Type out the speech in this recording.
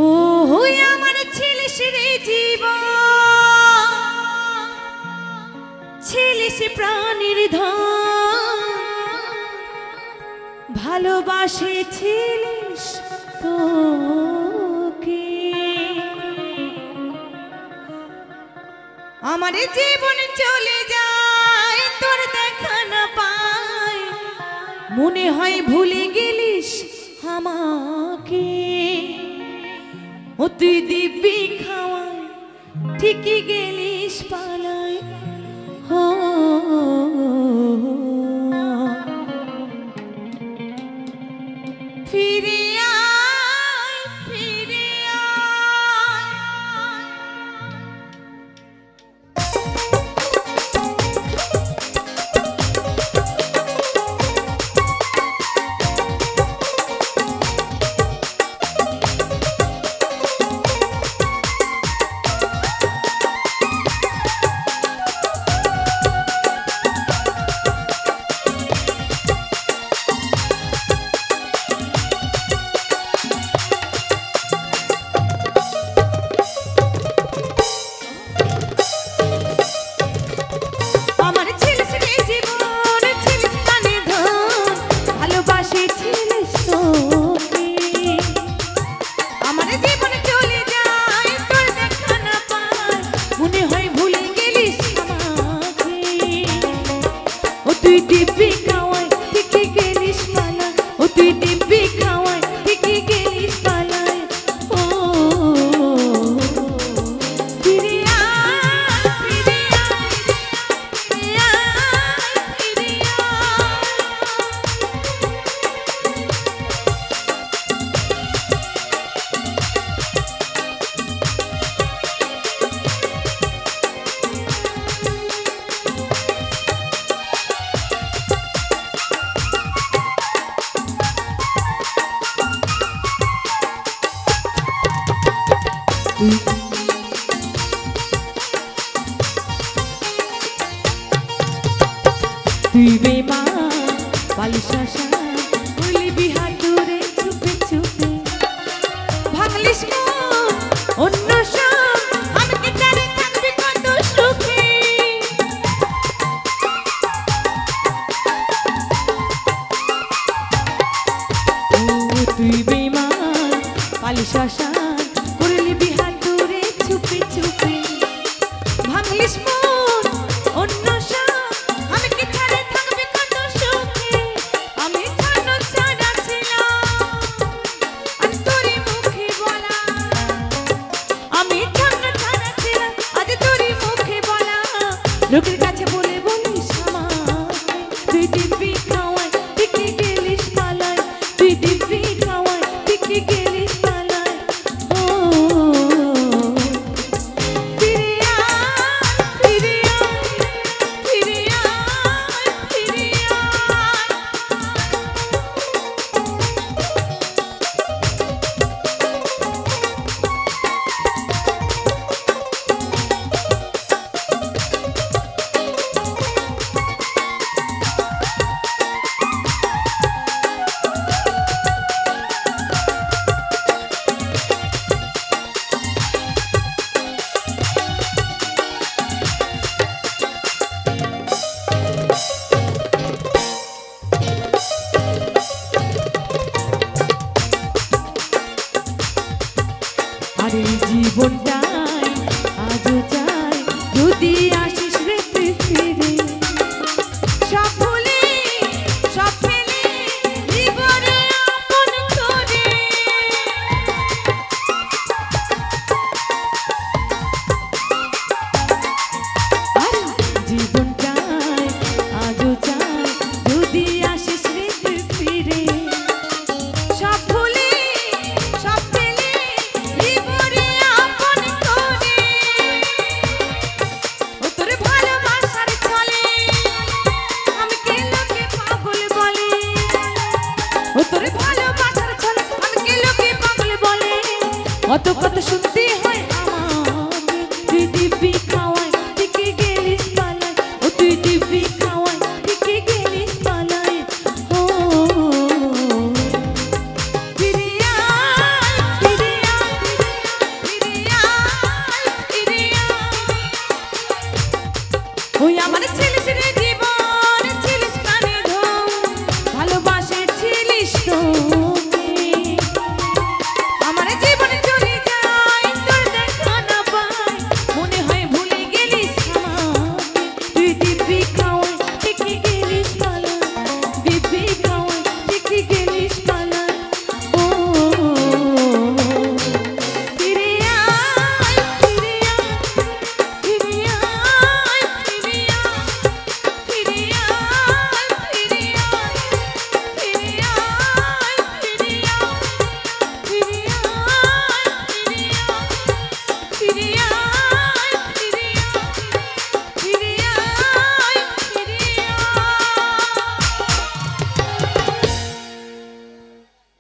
ও হই আমার ছিলিস রে জীবন, ছিলিস প্রাণীর ধন, ভালোবাসেছিলিস তোকে। আমার জীবন চলে যায় তোর দেখা না পাই, মনে হয় ভুলে গেলিস আমাকে। ও তুই দিব্যি খাওয়াই ঠিকই গেলিস পালাই। হো ফিরে আয়, ফিরে তুই দিব্যি খাওয়াই ঠিকই গেলিস পালাই। ও তুই দিব্যি খাওয়াই ঠিকই গেলিস পালাই। ও ফিরে আয়, ফিরে আয়, ফিরে আয়, ফিরে তুই বেমান বালিশ আশা বলি বিহার দূরে চুপে চুপে ভাঙলিস অন্য সব আমাকে জানে থাকবি কত সুখে। তুই বেমান বালিশ আশা করলি বিহার দূরে চুপে চুপে ভাঙলিস অন্য সব আমাকে ছাড়ে থাকবে কত সুখে। আমি ছাড়ো ছাড়া ছিলাম আর তোরই মুখে বলা, আমি ছাড়ো ছাড়া ছিলাম আজ তোরই মুখে বলা। লোকের কাছে বলে বলিস আমাকে তুই দিব্যি খাওয়াই ঠিকই গেলিস পালাই। তুই দিব্যি খাওয়াই ঠিকই গেলিস পালাই। ও ফিরে আয়, ফিরে আয়, ফিরে আয়, ফিরে আয়। আর এই জীবনটাই আজও চাই যদি আসিস রে তুই ফিরে। সব ভুলে সব ফেলে জীবনে আপন করে। আর জীবনটাই আজও চাই যদি আসিস রে তুই ফিরে। সব ভুলে সব ফেলে জীবনে আপন করে। ও তোর ভালোবাসার চলে আমাকে লোকে পাগল বলে। ও তোর ভালোবাসার চলে আমাকে লোকে পাগল বলে। কত কত শুনতে হয়